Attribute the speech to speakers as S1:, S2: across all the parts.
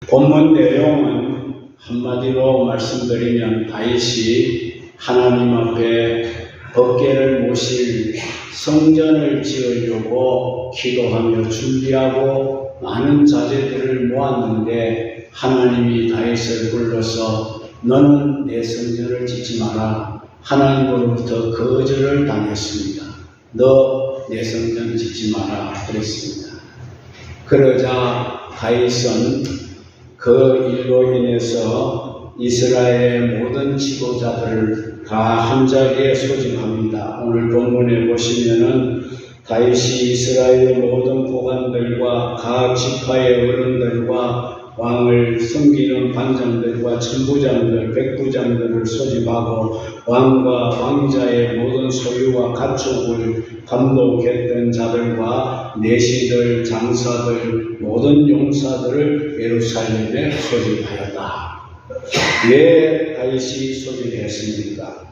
S1: 본문 내용은 한마디로 말씀드리면 다윗이 하나님 앞에 법궤를 모실 성전을 지으려고 기도하며 준비하고 많은 자재들을 모았는데 하나님이 다윗을 불러서 너는 내 성전을 짓지 마라. 하나님으로부터 거절을 당했습니다. 너 내 성전 짓지 마라 그랬습니다. 그러자 다윗은 그 일로 인해서 이스라엘의 모든 지도자들을 다 한자리에 소집합니다. 오늘 본문에 보시면은 다윗이 이스라엘의 모든 고관들과 각 지파의 어른들과 왕을 섬기는 관장들과 천부장들, 백부장들을 소집하고 왕과 왕자의 모든 소유와 가축을 감독했던 자들과 내시들, 장사들, 모든 용사들을 예루살렘에 소집하였다. 왜 다윗이 소집했습니까?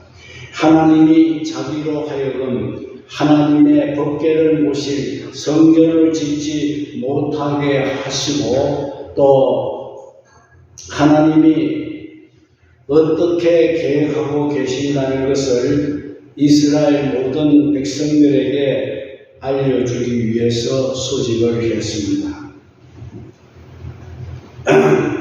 S1: 하나님이 자기로 하여금 하나님의 법궤를 모실 성전을 짓지 못하게 하시고 또 하나님이 어떻게 계획하고 계신다는 것을 이스라엘 모든 백성들에게 알려주기 위해서 소집을 했습니다.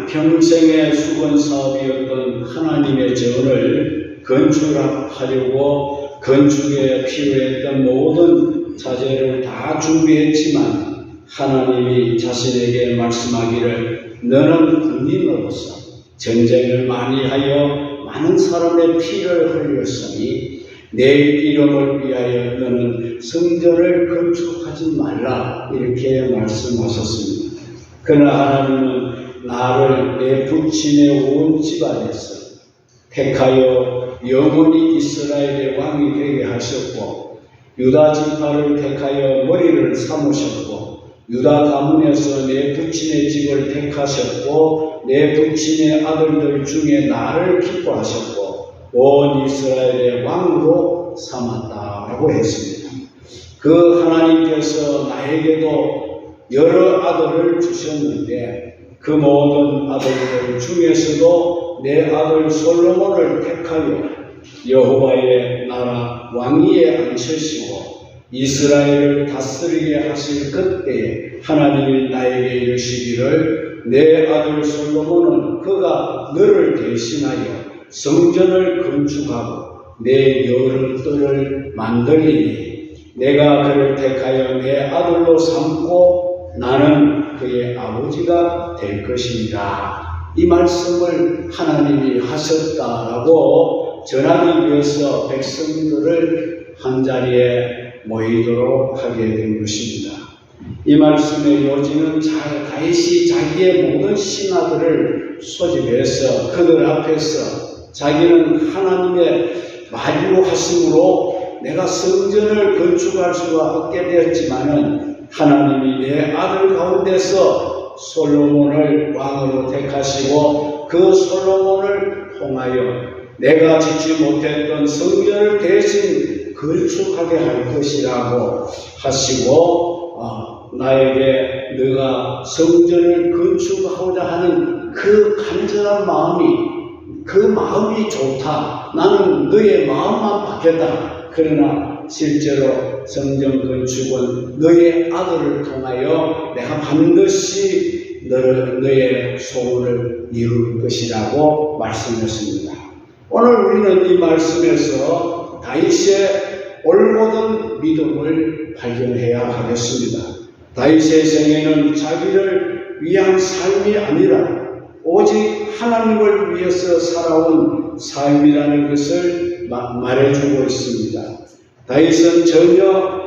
S1: 평생의 수건 사업이었던 하나님의 전을 건축하려고 건축에 필요했던 모든 자재를 다 준비했지만 하나님이 자신에게 말씀하기를 너는 군인으로서 전쟁을 많이 하여 많은 사람의 피를 흘렸으니 내 이름을 위하여 너는 성전을 건축하지 말라 이렇게 말씀하셨습니다. 그러나 하나님은 나를 내 부친의 온 집안에서 택하여 영원히 이스라엘의 왕이 되게 하셨고 유다 지파를 택하여 머리를 삼으셨고 유다 가문에서 내 부친의 집을 택하셨고 내 부친의 아들들 중에 나를 기뻐하셨고 온 이스라엘의 왕으로 삼았다라고 했습니다. 그 하나님께서 나에게도 여러 아들을 주셨는데 그 모든 아들들 중에서도 내 아들 솔로몬을 택하여 여호와의 나라 왕위에 앉히시고 이스라엘을 다스리게 하실 그때에 하나님이 나에게 이르시기를 내 아들 솔로몬은 그가 너를 대신하여 성전을 건축하고 내 여러 뜰을 만들리니 내가 그를 택하여 내 아들로 삼고 나는 그의 아버지가 될 것이니라. 이 말씀을 하나님이 하셨다라고 전하기 위해서 백성들을 한자리에 모이도록 하게 된 것입니다. 이 말씀의 요지는 다윗이 자기의 모든 신하들을 소집해서 그들 앞에서 자기는 하나님의 만유하심으로 내가 성전을 건축할 수가 없게 되었지만은 하나님이 내 아들 가운데서 솔로몬을 왕으로 택하시고 그 솔로몬을 통하여 내가 짓지 못했던 성전을 대신 건축하게 할 것이라고 하시고 나에게 네가 성전을 건축하고자 하는 그 간절한 마음이 그 마음이 좋다. 나는 너의 마음만 받겠다. 그러나 실제로 성전 건축은 너의 아들을 통하여 내가 반드시 너의 소원을 이룰 것이라고 말씀했습니다. 오늘 우리는 이 말씀에서 다윗의 올곧은 믿음을 발견해야 하겠습니다. 다윗의 생애는 자기를 위한 삶이 아니라 오직 하나님을 위해서 살아온 삶이라는 것을 말해주고 있습니다. 다윗은 전혀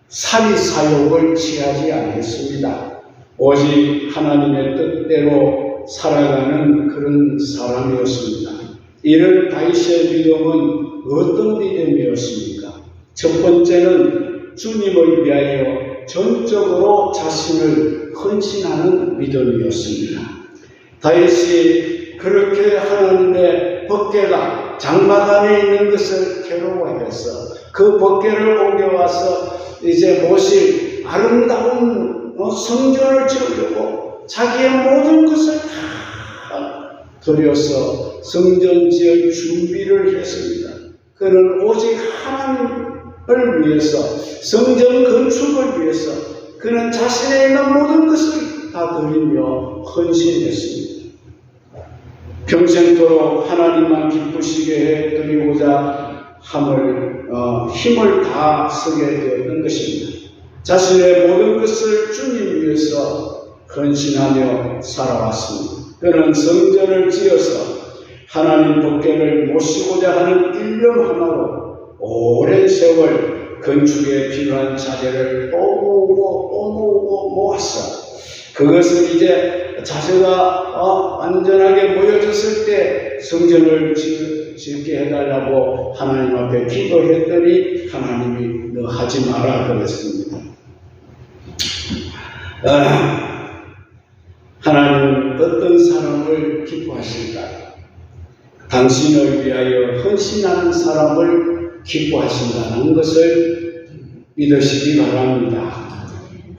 S1: 살이 사욕을 취하지 않았습니다. 오직 하나님의 뜻대로 살아가는 그런 사람이었습니다. 이런 다윗의 믿음은 어떤 믿음이었습니까? 첫 번째는 주님을 위하여 전적으로 자신을 헌신하는 믿음이었습니다. 다윗이 그렇게 하나님의 법궤가 장막 안에 있는 것을 괴로워해서 그 법궤를 옮겨와서 이제 모실 아름다운 성전을 지으려고 자기의 모든 것을 다 들여서 성전 지을 준비를 했습니다. 그는 오직 하나님을 위해서, 성전 건축을 위해서 그는 자신의 있는 모든 것을 다 드리며 헌신했습니다. 평생토록 하나님만 기쁘시게 해드리고자 힘을 다 쓰게 되었던 것입니다. 자신의 모든 것을 주님 위해서 헌신하며 살아왔습니다. 그는 성전을 지어서 하나님 법궤를 모시고자 하는 일념 하나로 오랜 세월 건축에 필요한 자재를 또 모으고 모았어. 그것을 이제 자세가 안전하게 모여졌을 때 성전을 짓게 해달라고 하나님 앞에 기도했더니 하나님이 너 하지 마라 그랬습니다. 하나님은 어떤 사람을 기뻐하실까요? 당신을 위하여 헌신하는 사람을 기뻐하신다는 것을 믿으시기 바랍니다.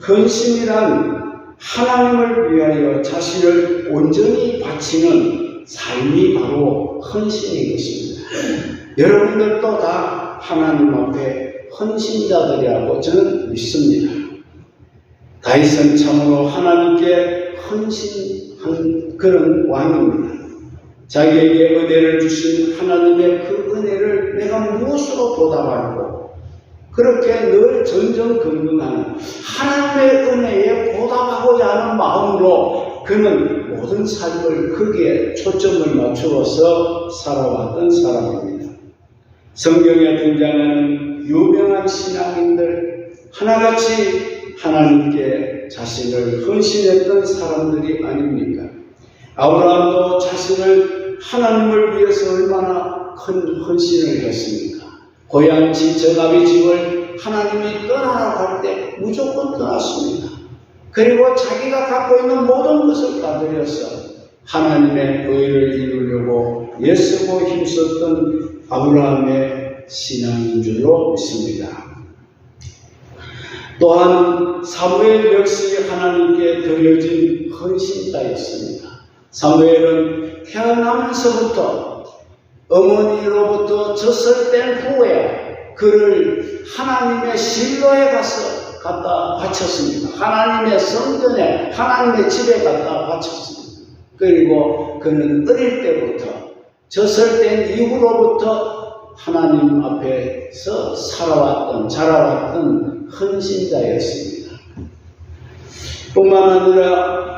S1: 헌신이란 하나님을 위하여 자신을 온전히 바치는 삶이 바로 헌신인 것입니다. 여러분들도 다 하나님 앞에 헌신자들이라고 저는 믿습니다. 다윗은 참으로 하나님께 헌신한 그런 왕입니다. 자기에게 은혜를 주신 하나님의 그 은혜를 내가 무엇으로 보답하고 그렇게 늘 전전긍긍하는 하나님의 은혜에 보답하고자 하는 마음으로 그는 모든 삶을 거기에 초점을 맞추어서 살아왔던 사람입니다. 성경에 등장하는 유명한 신앙인들 하나같이 하나님께 자신을 헌신했던 사람들이 아닙니까? 아브라함도 자신을 하나님을 위해서 얼마나 큰 헌신을 했습니까? 고향 집, 저가비 집을 하나님이 떠나라고 할 때 무조건 떠났습니다. 그리고 자기가 갖고 있는 모든 것을 다 들여서 하나님의 의를 이루려고 애쓰고 힘썼던 아브라함의 신앙인 줄로 믿습니다. 또한 사무엘 역시 하나님께 드려진 헌신자였습니다. 사무엘은 태어나면서부터 어머니로부터 젖을 뺀 후에 그를 하나님의 실로에 갖다 바쳤습니다. 하나님의 성전에, 하나님의 집에 갖다 바쳤습니다. 그리고 그는 어릴 때부터 젖을 뺀 이후로부터 하나님 앞에서 자라왔던 헌신자였습니다. 뿐만 아니라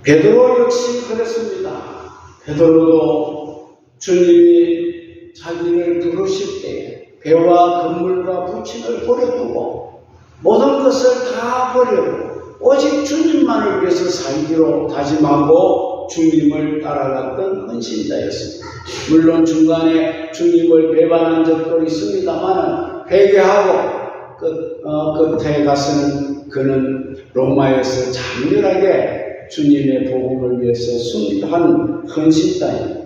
S1: 베드로 역시 그랬습니다. 베드로도 주님이 자기를 부르실 때 배와 건물과 부친을 버려두고 모든 것을 다 버리고 오직 주님만을 위해서 살기로 다짐하고 주님을 따라갔던 헌신자였습니다. 물론 중간에 주님을 배반한 적도 있습니다만 회개하고 끝에 가서는 그는 로마에서 장렬하게 주님의 복음을 위해서 순교한 헌신자입니다.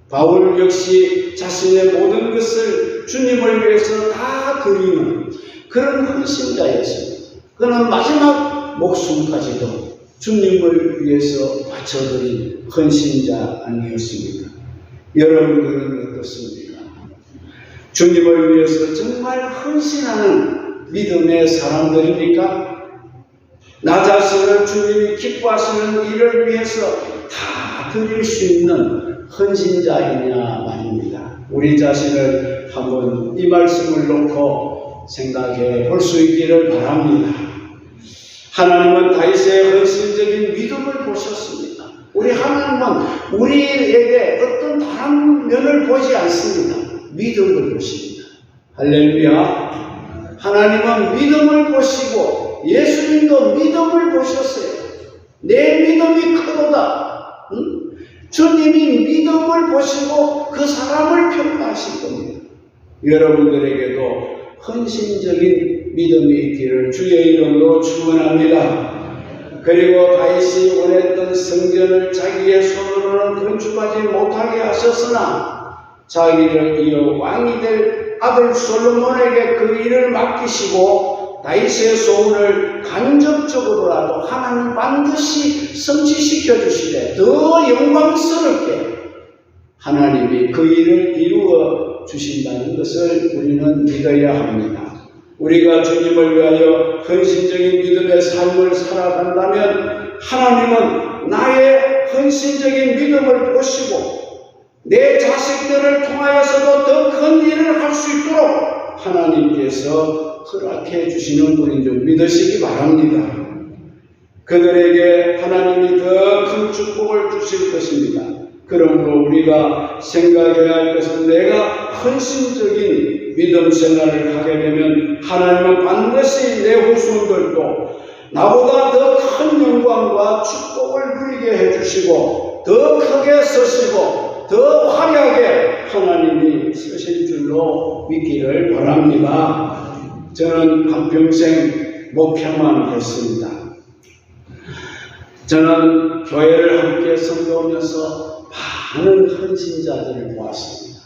S1: 바울 역시 자신의 모든 것을 주님을 위해서 다 드리는 그런 헌신자였습니다. 그는 마지막 목숨까지도 주님을 위해서 바쳐드린 헌신자 아니었습니까? 여러분들은 어떻습니까? 주님을 위해서 정말 헌신하는 믿음의 사람들입니까? 나 자신을 주님이 기뻐하시는 일을 위해서 다 드릴 수 있는 헌신자이냐 말입니다. 우리 자신을 한번 이 말씀을 놓고 생각해 볼 수 있기를 바랍니다. 하나님은 다윗의 헌신적인 믿음을 보셨습니다. 우리 하나님은 우리에게 어떤 다른 면을 보지 않습니다. 믿음을 보십니다. 할렐루야. 하나님은 믿음을 보시고 예수님도 믿음을 보셨어요. 내 믿음이 크도다. 주님이 믿음을 보시고 그 사람을 평가하실 겁니다. 여러분들에게도 헌신적인 믿음이 있기를 주의 이름으로 축원합니다. 그리고 다윗이 원했던 성전을 자기의 손으로는 건축하지 못하게 하셨으나 자기를 이어 왕이 될 아들 솔로몬에게 그 일을 맡기시고 다윗의 소원을 간접적으로라도 하나님 반드시 성취시켜 주시되 더 영광스럽게 하나님이 그 일을 이루어 주신다는 것을 우리는 믿어야 합니다. 우리가 주님을 위하여 헌신적인 믿음의 삶을 살아간다면 하나님은 나의 헌신적인 믿음을 보시고 내 자식들을 통하여서도 더 큰 일을 할 수 있도록 하나님께서 허락해 주시는 분인 줄 믿으시기 바랍니다. 그들에게 하나님이 더 큰 축복을 주실 것입니다. 그러므로 우리가 생각해야 할 것은 내가 헌신적인 믿음 생활을 하게 되면 하나님은 반드시 내 후손들도 나보다 더 큰 영광과 축복을 누리게 해주시고 더 크게 쓰시고 더 화려하게 하나님이 쓰실 줄로 믿기를 바랍니다. 저는 한평생 목표만 했습니다. 저는 교회를 함께 섬겨오면서 많은 헌신자들을 보았습니다.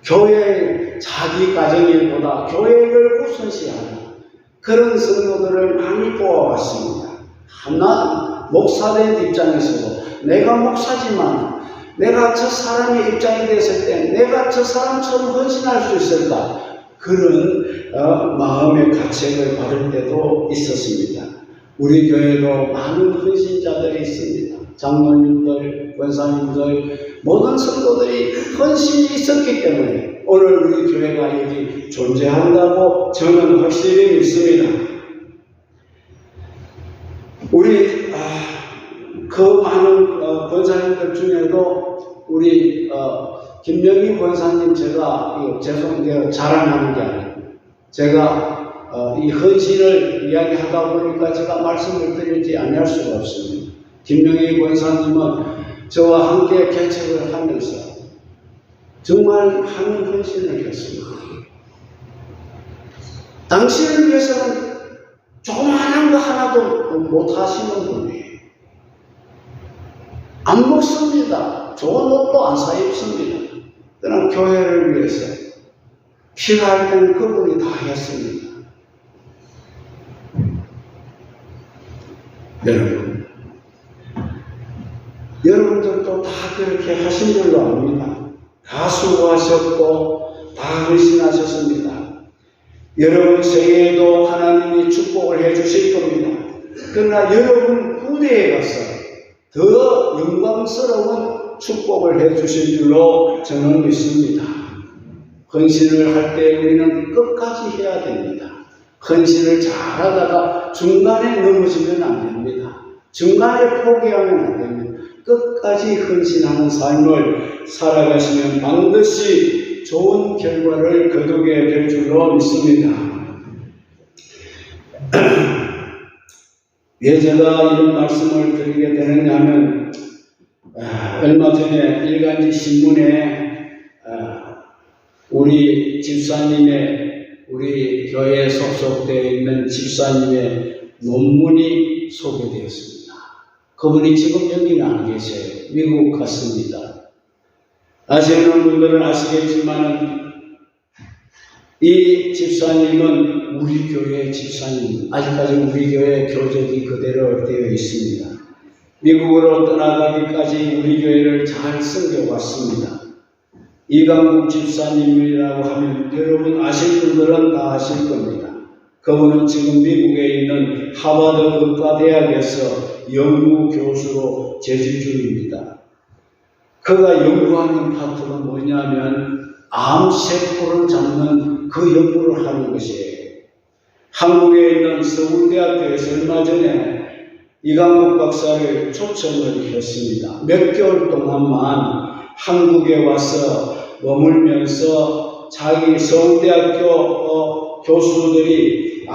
S1: 교회 자기 가정일보다 교회를 우선시하는 그런 성도들을 많이 보아왔습니다. 하나 목사된 입장에서도 내가 목사지만 내가 저 사람의 입장이 됐을 때 내가 저 사람처럼 헌신할 수 있을까? 그런 마음의 가책을 받을 때도 있었습니다. 우리 교회도 많은 헌신자들이 있습니다. 장로님들, 권사님들, 모든 성도들이 헌신이 있었기 때문에 오늘 우리 교회가 여기 존재한다고 저는 확실히 믿습니다. 우리 그 많은 권사님들 중에도 우리 김명희 권사님 제가 죄송해요 자랑하는 게 아니에요. 제가 이 헌신을 이야기하다 보니까 제가 말씀을 드리지 않을 수가 없습니다. 김명희 권사님은 저와 함께 개척을 하면서 정말 많은 헌신을 했습니다. 당신을 위해서는 조그마한 거 하나도 못 하시는 분이에요. 안 먹습니다. 좋은 옷도 안 사 입습니다. 그러나 교회를 위해서 필요할 때는 그분이 다 했습니다. 여러분들도 다 그렇게 하신 줄로 압니다. 다 수고하셨고 다 헌신하셨습니다. 여러분 생애에도 하나님이 축복을 해주실 겁니다. 그러나 여러분 후대에 가서 더 영광스러운 축복을 해주실 줄로 저는 믿습니다. 헌신을 할 때 우리는 끝까지 해야 됩니다. 헌신을 잘하다가 중간에 넘어지면 안 됩니다. 중간에 포기하면 안 됩니다. 끝까지 헌신하는 삶을 살아가시면 반드시 좋은 결과를 거두게 될 줄로 믿습니다. 왜 제가 이런 말씀을 드리게 되느냐면 얼마 전에 일간지 신문에 우리 집사님의 우리 교회에 속속되어 있는 집사님의 논문이 소개되었습니다. 그분이 지금 여기는 안 계세요. 미국 갔습니다. 아시는 분들은 아시겠지만 이 집사님은 우리 교회의 집사님, 아직까지 우리 교회 교적이 그대로 되어 있습니다. 미국으로 떠나가기까지 우리 교회를 잘 섬겨왔습니다. 이강국 집사님이라고 하면 여러분 아실 분들은 다 아실 겁니다. 그분은 지금 미국에 있는 하버드 의과대학에서 연구 교수로 재직 중입니다. 그가 연구하는 파트가 뭐냐면 암세포를 잡는 그 연구를 하는 것이에요. 한국에 있는 서울대학교에서 얼마 전에 이강국 박사를 초청을 했습니다. 몇 개월 동안만 한국에 와서 머물면서 자기 서울대학교 교수들이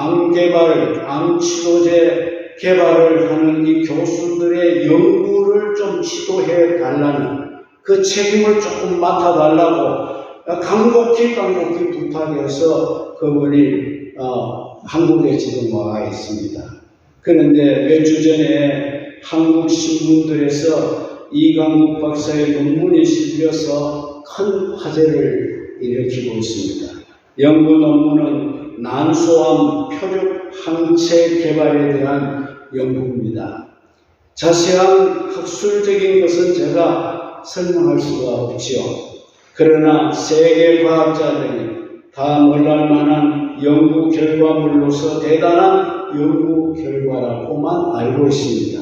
S1: 암치료제 개발을 하는 이 교수들의 연구를 좀 지도해 달라는 그 책임을 조금 맡아달라고 간곡히 부탁해서 그분이 한국에 지금 와 있습니다. 그런데 몇 주 전에 한국 신문들에서 이강국 박사의 논문이 실려서 큰 화제를 일으키고 있습니다. 연구 논문은 난소암 표적 항체 개발에 대한 연구입니다. 자세한 학술적인 것은 제가 설명할 수가 없지요. 그러나 세계 과학자들이 다 놀랄 만한 연구 결과물로서 대단한 연구 결과라고만 알고 있습니다.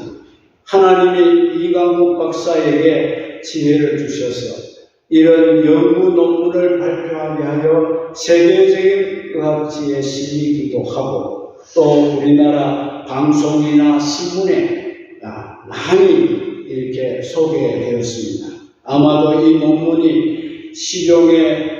S1: 하나님이 이강국 박사에게 지혜를 주셔서 이런 연구 논문을 발표하게 하여 세계적인 의학지에 실리기도 하고 또 우리나라 방송이나 신문에 많이 이렇게 소개되었습니다. 아마도 이 논문이 실용에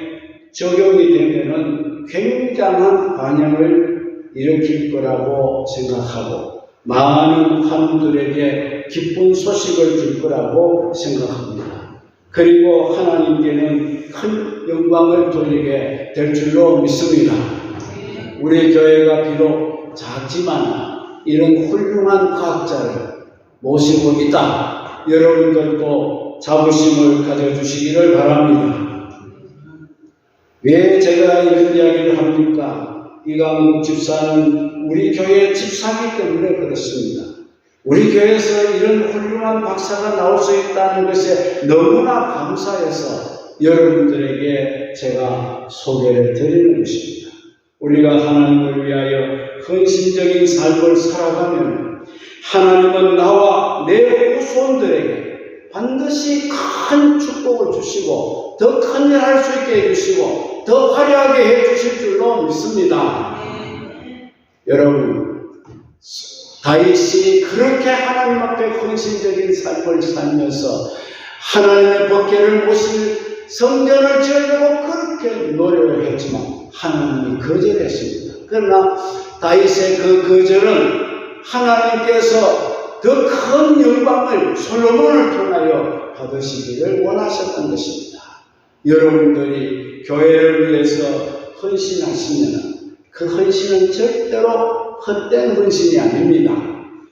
S1: 적용이 되면은 굉장한 반향을 일으킬 거라고 생각하고 많은 환우들에게 기쁜 소식을 줄 거라고 생각합니다. 그리고 하나님께는 큰 영광을 돌리게 될 줄로 믿습니다. 우리 교회가 비록 작지만 이런 훌륭한 과학자를 모시고 있다. 여러분들도 자부심을 가져주시기를 바랍니다. 왜 제가 이런 이야기를 합니까? 이강국 집사는 우리 교회 집사이기 때문에 그렇습니다. 우리 교회에서 이런 훌륭한 박사가 나올 수 있다는 것에 너무나 감사해서 여러분들에게 제가 소개를 드리는 것입니다. 우리가 하나님을 위하여 헌신적인 삶을 살아가면 하나님은 나와 내 후손들에게 반드시 큰 축복을 주시고 더 큰 일 할 수 있게 해주시고 더 화려하게 해주실 줄로 믿습니다. 여러분, 다윗이 그렇게 하나님 앞에 헌신적인 삶을 살면서 하나님의 법궤를 모실 성전을 지으려고 그렇게 노력을 했지만 하나님이 거절했습니다. 그러나 다윗의 그 거절은 하나님께서 더 큰 영광을 솔로몬을 통하여 받으시기를 원하셨던 것입니다. 여러분들이 교회를 위해서 헌신하시면 그 헌신은 절대로 헛된 헌신이 아닙니다.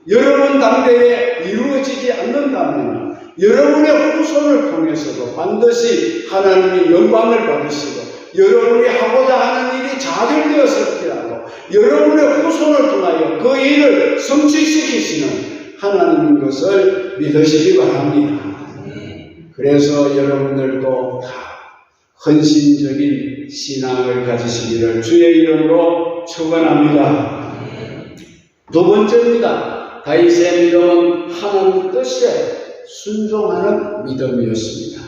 S1: 여러분 당대에 이루어지지 않는다면 여러분의 후손을 통해서도 반드시 하나님이 영광을 받으시고 여러분이 하고자 하는 일이 좌절되었을지라도 여러분의 후손을 통하여 그 일을 성취시키시는 하나님인 것을 믿으시기 바랍니다. 그래서 여러분들도 다 헌신적인 신앙을 가지시기를 주의 이름으로 축원합니다. 두 번째입니다. 다윗의 믿음은 하나님 뜻에 순종하는 믿음이었습니다.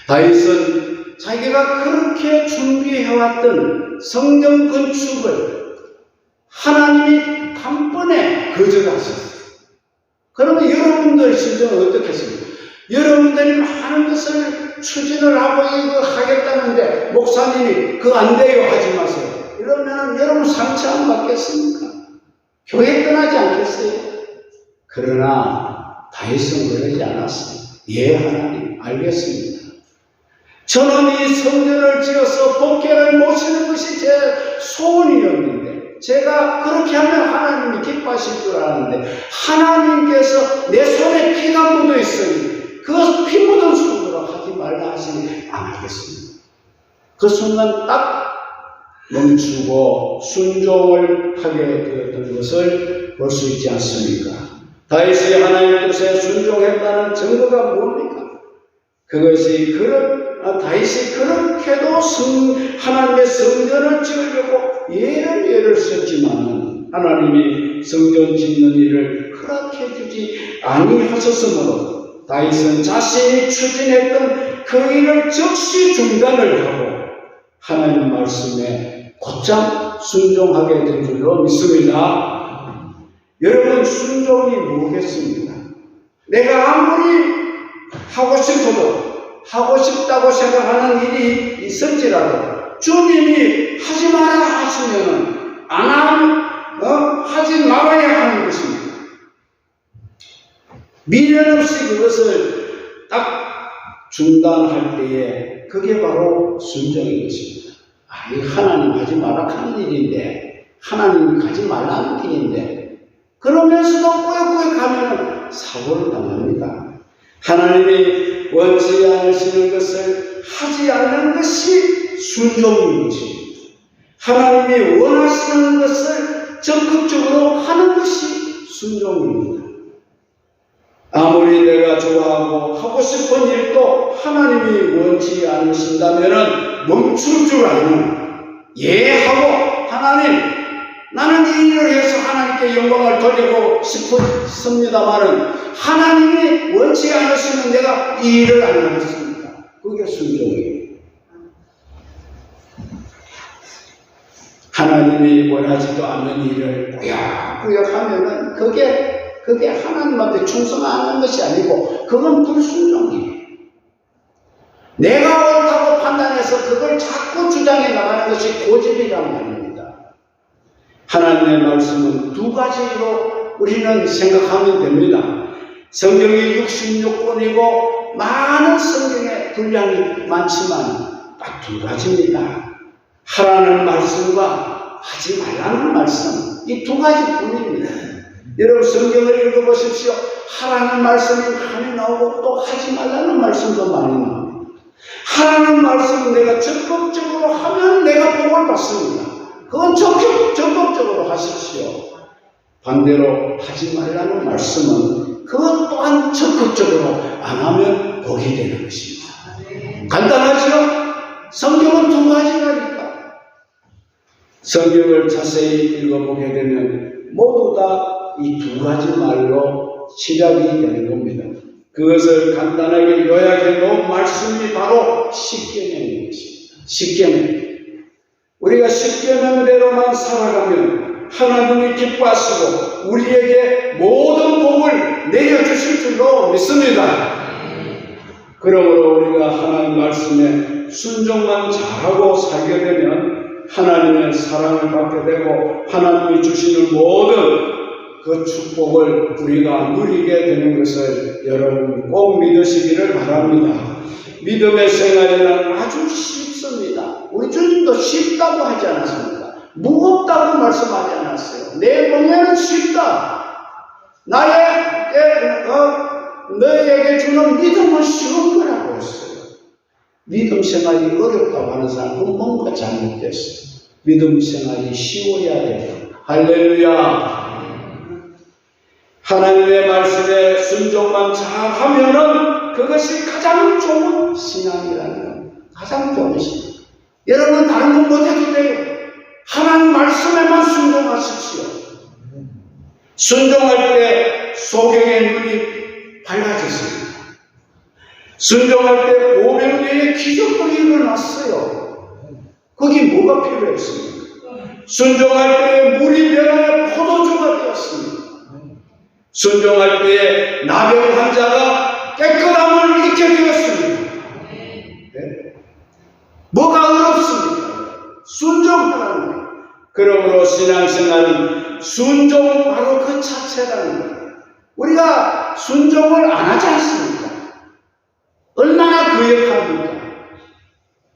S1: 다윗은 자기가 그렇게 준비해왔던 성전 건축을 하나님이 단번에 거절하셨어요. 그러면 여러분들 심정은 어떻겠습니까? 여러분들이 많은 것을 추진을 하고 이거 하겠다는데 목사님이 그거 안 돼요 하지 마세요. 이러면 여러분 상처 안 받겠습니까? 교회 떠나지 않겠어요? 그러나 다윗은 그러지 않았습니다. 예, 하나님 알겠습니다. 저는 이 성전을 지어서 법궤를 모시는 것이 제 소원이었는데 제가 그렇게 하면 하나님이 기뻐하실 줄 알았는데 하나님께서 내 손에 피가 묻어 있으니 그 피 묻은 손으로 하지 말라 하시니 안 하겠습니다. 그 순간 딱 멈추고 순종을 하게 되었던 것을 볼 수 있지 않습니까? 다윗이 하나님의 뜻에 순종했다는 증거가 뭡니까? 그것이 다윗이 그렇게도 하나님의 성전을 지으려고 예를 썼지만 하나님이 성전 짓는 일을 허락해 주지 아니하셨으므로 다윗은 자신이 추진했던 그 일을 즉시 중단을 하고 하나님 말씀에 곧장 순종하게 된 줄로 믿습니다. 여러분, 순종이 뭐겠습니까? 내가 아무리 하고 싶어도 하고 싶다고 생각하는 일이 있을지라도 주님이 하지 마라 하시면은 하지 말아야 하는 것입니다. 미련 없이 그것을 딱 중단할 때에 그게 바로 순종인 것입니다. 이 하나님 하지 마라 하는 일인데 하나님이 가지 말라는 일인데 그러면서도 꾸역꾸역 가면 사고를 당합니다. 하나님이 원치 않으시는 것을 하지 않는 것이 순종인 것입니다. 하나님이 원하시는 것을 적극적으로 하는 것이 순종입니다. 아무리 내가 좋아하고 하고 싶은 일도 하나님이 원치 않으신다면 멈출 줄 아는, 하고 하나님, 나는 이 일을 해서 하나님께 영광을 돌리고 싶습니다만은 하나님이 원치 않으시면 내가 이 일을 안 하겠습니다. 그게 순종이에요. 하나님이 원하지도 않는 일을 꾸역꾸역 하면은 그게 하나님한테 충성하는 것이 아니고 그건 불순종이에요. 내가 옳다고 판단해서 그걸 자꾸 주장해 나가는 것이 고집이란 말입니다. 하나님의 말씀은 두 가지로 우리는 생각하면 됩니다. 성경이 66권이고 많은 성경의 분량이 많지만 딱 두 가지입니다. 하라는 말씀과 하지 말라는 말씀, 이 두 가지뿐입니다. 여러분 성경을 읽어보십시오. 하라는 말씀이 많이 나오고 또 하지 말라는 말씀도 많이 나옵니다. 하라는 말씀은 내가 적극적으로 하면 내가 복을 받습니다. 그건 적극적으로 하십시오. 반대로 하지 말라는 말씀은 그것 또한 적극적으로 안 하면 복이 되는 것입니다. 간단하죠? 성경은 두 가지라니까. 성경을 자세히 읽어보게 되면 모두 다 이 두 가지 말로 시작이 되는 겁니다. 그것을 간단하게 요약해 놓은 말씀이 바로 십계명인 것입니다. 십계명. 우리가 십계명대로만 살아가면 하나님이 기뻐하시고 우리에게 모든 복을 내려주실 줄로 믿습니다. 그러므로 우리가 하나님 말씀에 순종만 잘하고 살게 되면 하나님의 사랑을 받게 되고 하나님이 주시는 모든 그 축복을 우리가 누리게 되는 것을 여러분 꼭 믿으시기를 바랍니다. 믿음의 생활이란 아주 쉽습니다. 우리 주님도 쉽다고 하지 않았습니까? 무겁다고 말씀하지 않았어요. 내 공예는 쉽다. 너에게 주는 믿음은 쉬운 거라고 했어요. 믿음 생활이 어렵다고 하는 사람은 뭔가 잘못됐어요. 믿음 생활이 쉬워야 돼요. 할렐루야. 하나님의 말씀에 순종만 잘하면은 그것이 가장 좋은 신앙이라는 겁니다. 가장 좋은 신앙. 여러분 다른 건 못해도 돼요. 하나님 말씀에만 순종하십시오. 순종할 때 소경의 눈이 밝아졌습니다. 순종할 때 오병이의 기적도 일어났어요. 거기 뭐가 필요했습니까? 순종할 때 물이 변하여 포도주가 되었습니다. 순종할 때에 나병 환자가 깨끗함을 잃게 되었습니다. 네? 뭐가 어렵습니까? 순종하라는 거예요. 그러므로 신앙생활은 순종 바로 그 자체라는 거예요. 우리가 순종을 안 하지 않습니까? 얼마나 거역합니까?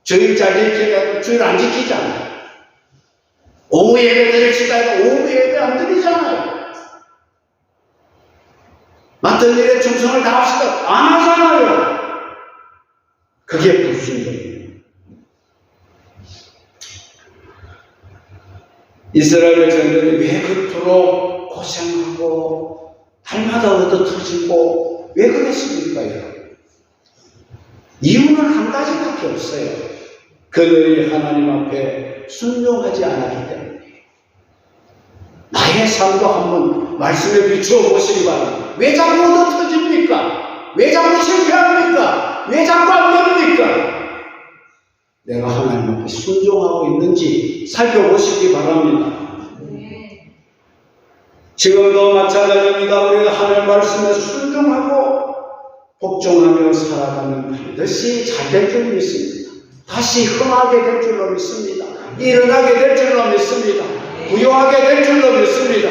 S1: 주일 잘 지키려고 주일 안 지키잖아요. 오후 예배 드립시다 해도 오후 예배 안 드리잖아요. 맡은 일에 충성을 다합시다. 안 하잖아요. 그게 불순종이에요. 이스라엘 백성들이 왜 그토록 고생하고 달마다 얻어터지고 왜 그랬습니까? 이유는 한 가지밖에 없어요. 그들이 하나님 앞에 순종하지 않았기 때문에. 나의 삶도 한번 말씀에 비추어 보시기 바랍니다. 왜 자꾸 얻어터집니까? 왜 자꾸 실패합니까? 왜 자꾸 안 됩니까? 내가 하나님 앞에 순종하고 있는지 살펴보시기 바랍니다. 지금도 마찬가지입니다. 우리가 하나님 말씀에 순종하고 복종하며 살아가면 반드시 잘 될 줄 믿습니다. 다시 흥하게 될 줄로 믿습니다. 일어나게 될 줄로 믿습니다. 부유하게 될 줄로 믿습니다.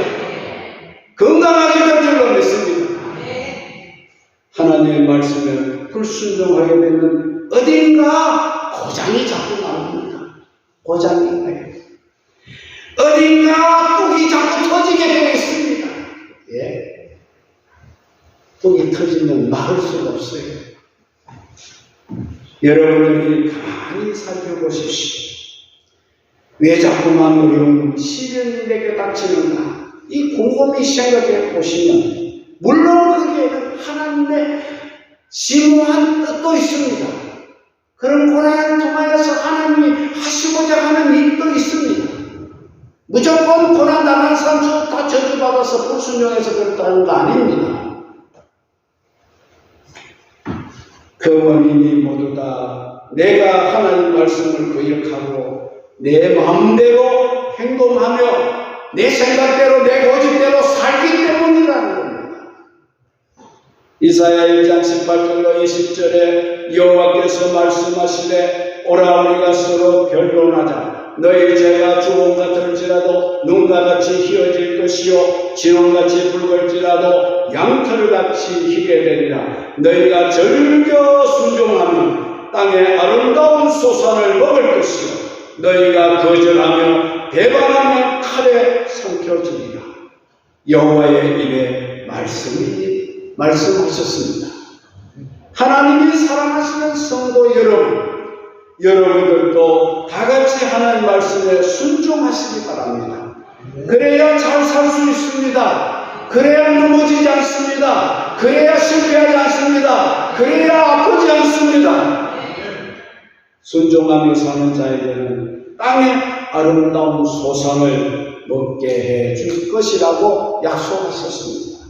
S1: 건강하게 될 줄로 믿습니다. 하나님의 말씀에 불순종하게 되면 어딘가 고장이 자꾸 나옵니다. 고장이 나요. 어딘가 뚝이 자꾸 터지게 되어 있습니다. 예. 뚝이 터지면 막을 수가 없어요. 여러분들이 가만히 살펴보십시오. 왜 자꾸만 어려운 시련이 내게 닥치는가? 이 곰곰이 생각해 보시면 물론 거기에는 하나님의 심오한 뜻도 있습니다. 그런 고난을 통하여서 하나님이 하시고자 하는 일도 있습니다. 무조건 고난 당한 사람 다 저주받아서 불순종해서 그렇다는 거 아닙니다. 그 원인이 모두 다 내가 하나님 말씀을 거역하고 내 마음대로 행동하며 내 생각대로 내 고집대로 살기 때문이라는 겁니다. 이사야 1장 18절로 20절에 여호와께서 말씀하시되 오라 우리가 서로 변론하자. 너희 죄가 주홍 같을지라도 눈과 같이 희어질 것이요 진홍같이 붉을지라도 양털같이 희게 되리라. 너희가 즐겨 순종하면 땅의 아름다운 소산을 먹을 것이요 너희가 거절하며 배반하면 칼에 삼켜지리라. 여호와의 입에 말씀하셨습니다. 하나님이 사랑하시는 성도 여러분들도 다같이 하나님 말씀에 순종하시기 바랍니다. 그래야 잘 살 수 있습니다. 그래야 넘어지지 않습니다. 그래야 실패하지 않습니다. 그래야 아프지 않습니다. 순종하며 사는 자에게는 땅의 아름다운 소산을 먹게 해줄 것이라고 약속하셨습니다.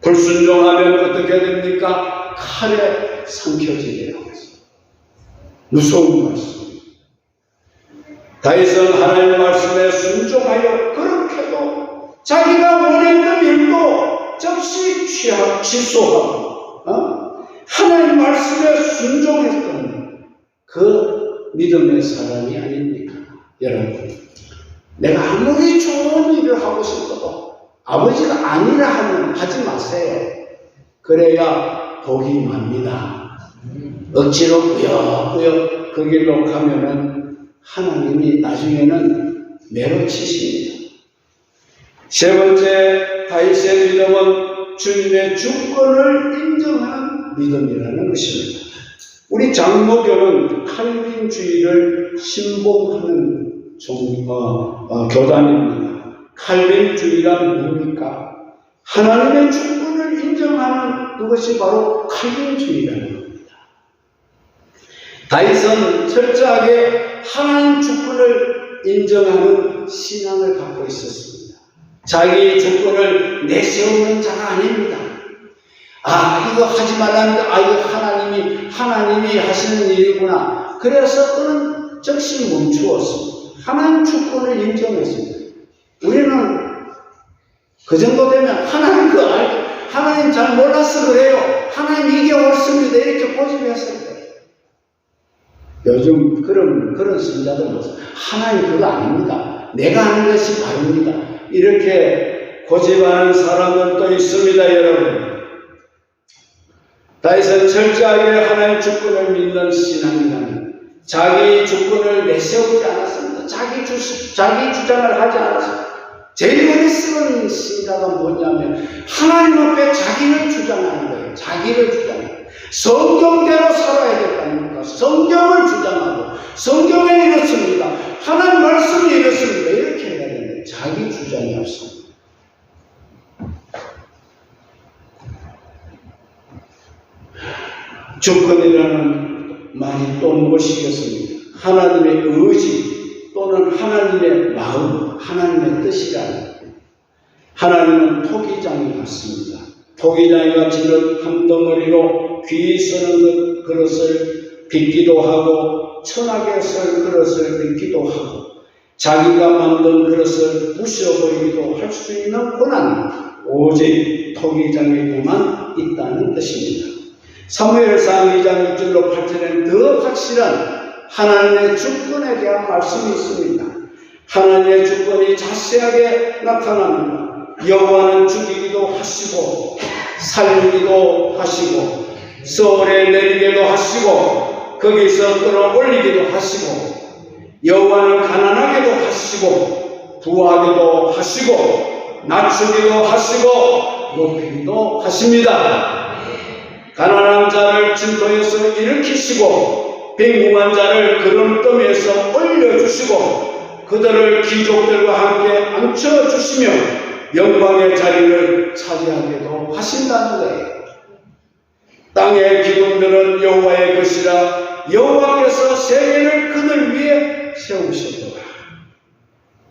S1: 불순종하면 어떻게 됩니까? 칼에 삼켜지리라고 했습니다. 무서운 말씀. 다윗은 하나님의 말씀에 순종하여 그렇게도 자기가 원했던 일도 즉시 취소하고 하나님의 말씀에 순종했던 그 믿음의 사람이 아닙니까? 여러분, 내가 아무리 좋은 일을 하고 싶어도 아버지가 아니라 하면 하지 마세요. 그래야 복이 맙니다. 억지로 꾸역꾸역 그 길로 가면은 하나님이 나중에는 매로 치십니다. 세 번째, 다윗의 믿음은 주님의 주권을 인정하는 믿음이라는 것입니다. 우리 장로교는 칼빈주의를 신봉하는 교단입니다. 칼빈주의란 뭡니까? 하나님의 주권을 인정하는 그것이 바로 칼빈주의라는 겁니다. 다윗은 철저하게 하나님 주권을 인정하는 신앙을 갖고 있었습니다. 자기 주권을 내세우는 자가 아닙니다. 이거 하지 말라니까, 이거 하나님이 하시는 일이구나. 그래서 그는 즉시 멈추었습니다. 하나님 주권을 인정했습니다. 우리는 그 정도 되면 하나님 잘 몰라서 그래요. 하나님 이게 옳습니다. 이렇게 고집했을 때. 요즘 그런 신자들 보세요. 하나님 그거 아닙니다. 내가 하는 것이 바릅니다. 이렇게 고집하는 사람들도 있습니다, 여러분. 다윗은 철저하게 하나님 주권을 믿는 신앙이라는 자기 주권을 내세우지 않았습니다. 자기 주장을 하지 않았습니다. 제일 많이 쓰는 신자가 뭐냐면 하나님 앞에 자기를 주장하는 거예요. 자기를 주장하는 거예요. 성경대로 살아야 될 거 아닙니까? 성경을 주장하고 성경에 이렇습니다. 하나님 말씀이 이렇습니다. 이렇게 해야 되는데 자기 주장이 없습니다. 주권이라는 말이 또 무엇이겠습니까? 하나님의 의지 또는 하나님의 마음, 하나님의 뜻이라는. 하나님은 토기장이 같습니다. 토기장이가 지는 한 덩어리로 귀 쓰는 그릇을 빚기도 하고 천하게 쓸 그릇을 빚기도 하고 자기가 만든 그릇을 부셔버리기도 할 수 있는 권한 오직 토기장에게만 있다는 뜻입니다. 사무엘상 2장 6절로 8절에는 더 확실한 하나님의 주권에 대한 말씀이 있습니다. 하나님의 주권이 자세하게 나타납니다. 여호와는 죽이기도 하시고 살리기도 하시고 서울에 내리게도 하시고 거기서 끌어올리기도 하시고 여호와는 가난하게도 하시고 부하게도 하시고 낮추기도 하시고 높이기도 하십니다. 가난한 자를 진토에서 일으키시고 빈궁한 자를 그름더미에서 올려주시고 그들을 귀족들과 함께 앉혀주시며 영광의 자리를 차지하게도 하신다는 거예요. 땅의 기둥들은 여호와의 것이라 여호와께서 세계를 그들 위에 세우셨도다.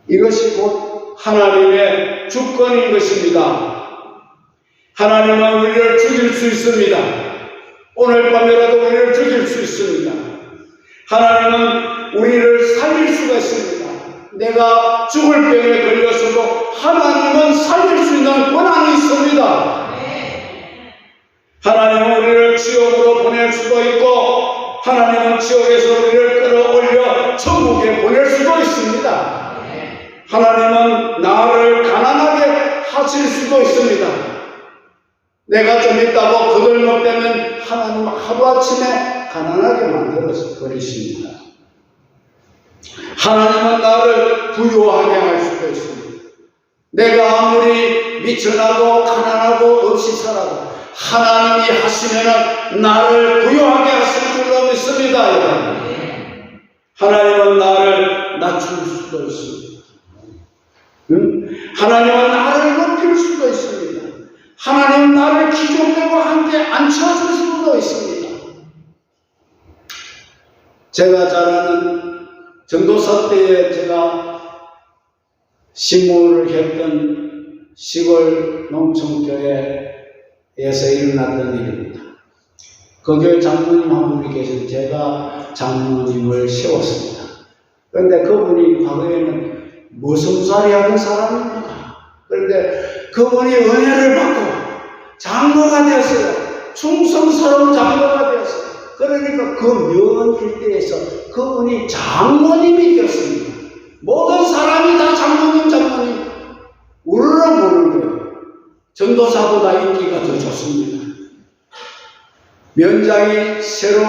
S1: 이것이 곧 하나님의 주권인 것입니다. 하나님은 우리를 죽일 수 있습니다. 오늘 밤에라도 우리를 죽일 수 있습니다. 하나님은 우리를 살릴 수가 있습니다. 내가 죽을 병에 걸렸어도 하나님은 살릴 수 있는 권한이 있습니다. 하나님은 우리를 지옥으로 보낼 수도 있고 하나님은 지옥에서 우리를 끌어올려 천국에 보낼 수도 있습니다. 하나님은 나를 가난하게 하실 수도 있습니다. 내가 좀 있다고 거들먹대면 하나님은 하루아침에 가난하게 만들어서 버리십니다. 하나님은 나를 부유하게 할 수도 있습니다. 내가 아무리 미천하고 가난하고 없이 살아도 하나님이 하시면 나를 부유하게 하실 줄로 믿습니다. 여러분. 하나님은 나를 낮출 수도 있습니다. 하나님은 나를 높일 수도 있습니다. 하나님은 나를 기존들과 함께 앉혀줄 수도 있습니다. 제가 잘 아는 전도사 때에 제가 신무를 했던 시골 농촌교회에서 일어났던 일입니다. 그 교회 장로님 한 분이 계셔서 제가 장로님을 세웠습니다. 그런데 그분이 과거에는 머슴살이 하던 사람입니다. 그런데 그분이 은혜를 받고 장로가 되었어요. 충성스러운 장로가 되었어요. 그러니까 그 면 일대에서 그분이 장로님이 되었습니다. 모든 사람이 다 장로님 우르르 보는 거예요. 전도사보다 인기가 더 좋습니다. 면장이 새로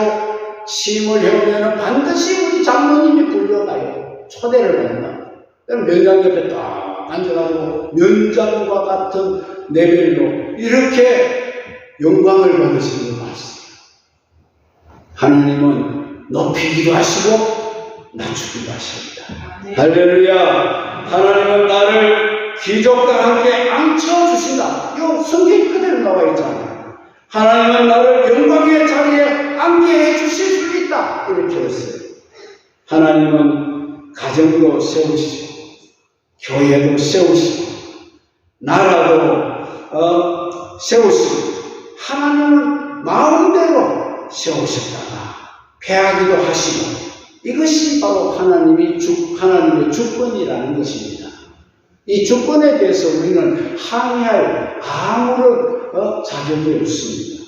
S1: 취임을 해오면 반드시 우리 장로님이 불려가요. 초대를 받는다. 그럼 면장 옆에 딱 앉아가지고 면장과 같은 레벨로 이렇게 영광을 받으시는 것 같습니다. 하나님은 높이기도 하시고 낮추기도 하십니다. 할렐루야. 하나님은 나를 기적과 함께 앉혀주신다. 이 성경이 그대로 나와 있잖아요. 하나님은 나를 영광의 자리에 앉게 해주실 수 있다. 이렇게 했어요. 하나님은 가정도 세우시고 교회도 세우시고 나라도 세우시고 하나님은 마음대로 세우셨다가 폐하기도 하시고 이것이 바로 하나님의 주권이라는 것입니다. 이 주권에 대해서 우리는 항의할 아무런 자격이 없습니다.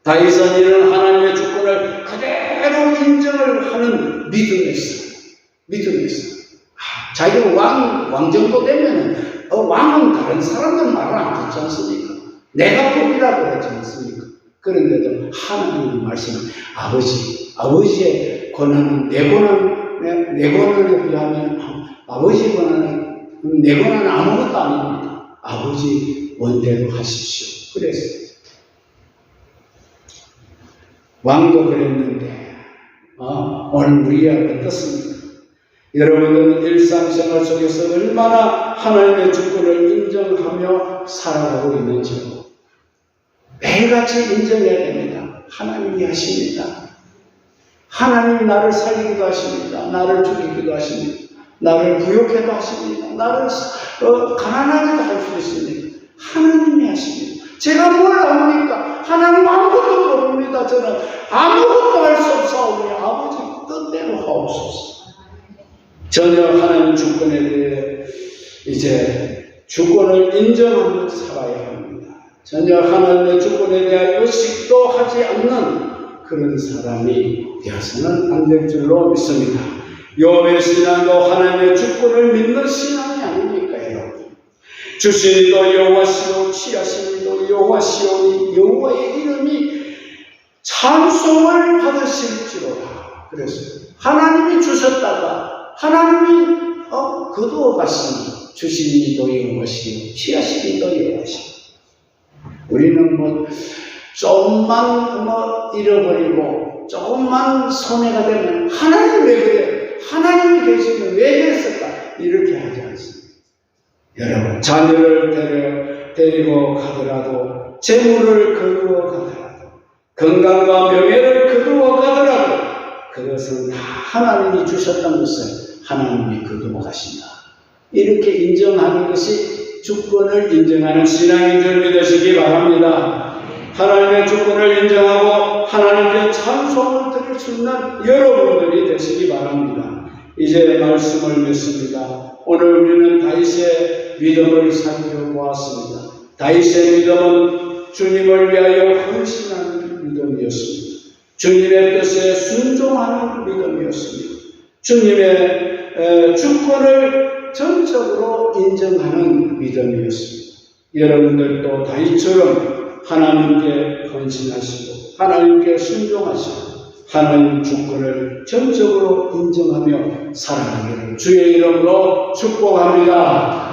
S1: 다윗은 이런 하나님의 주권을 그대로 인정을 하는 믿음에서 자기가 왕정도 되면 왕은 다른 사람들 말을 안 듣지 않습니까? 내가 법이라고 그러지 않습니까? 그런데도 하나님의 말씀은 아버지의 권한은 내 권한에 비하면 아버지의 권한은 내 권한은 아무것도 아닙니다. 아버지 원대로 하십시오. 그랬어요. 왕도 그랬는데 오늘 우리가 어떻습니까? 여러분들은 일상생활 속에서 얼마나 하나님의 주권을 인정하며 살아가고 있는지요. 매일같이 인정해야 됩니다. 하나님이 하십니다. 하나님이 나를 살리기도 하십니다. 나를 죽이기도 하십니다. 나를 부욕해도 하십니다. 나를 가난하게도 할 수 있습니다. 하나님이 하십니다. 제가 뭘 압니까? 하나님 아무것도 모릅니다. 저는 아무것도 할 수 없사오니 아버지 뜻대로 하옵소서. 전혀 하나님 주권에 대해 이제 주권을 인정하며 살아야 합니다. 전혀 하나님의 주권에 대한 의식도 하지 않는 그런 사람이 되어서는 안 될 줄로 믿습니다. 욥의 신앙도 하나님의 주권을 믿는 신앙이 아닙니까, 여러분? 주시니도 여호와시오, 취하시니도 여호와시오니 여호와의 이름이 찬송을 받으실지로다. 그래서 하나님이 주셨다가 하나님이 거두어 가시니 주시니도 여호와시오, 취하시니도 여호와시오. 우리는 조금만 잃어버리고 조금만 손해가 되면 하나님 왜 그래? 하나님이 계시면 왜 그랬을까? 이렇게 하지 않습니다. 여러분, 자녀를 데리고 가더라도, 재물을 거두어 가더라도, 건강과 명예를 거두어 가더라도, 그것은 다 하나님이 주셨다는 것을 하나님이 거두어 가신다. 이렇게 인정하는 것이 주권을 인정하는 신앙인 줄 믿으시기 바랍니다. 하나님의 주권을 인정하고 하나님께 찬송을 드릴 수 있는 여러분들이 되시기 바랍니다. 이제 말씀을 맺습니다. 오늘 우리는 다윗의 믿음을 살펴보았습니다. 다윗의 믿음은 주님을 위하여 헌신하는 믿음이었습니다. 주님의 뜻에 순종하는 믿음이었습니다. 주님의 주권을 전적으로 인정하는 믿음이었습니다. 여러분들도 다윗처럼 하나님께 헌신하시고 하나님께 순종하시고 하나님 주권을 전적으로 인정하며 살아가기를 주의 이름으로 축복합니다.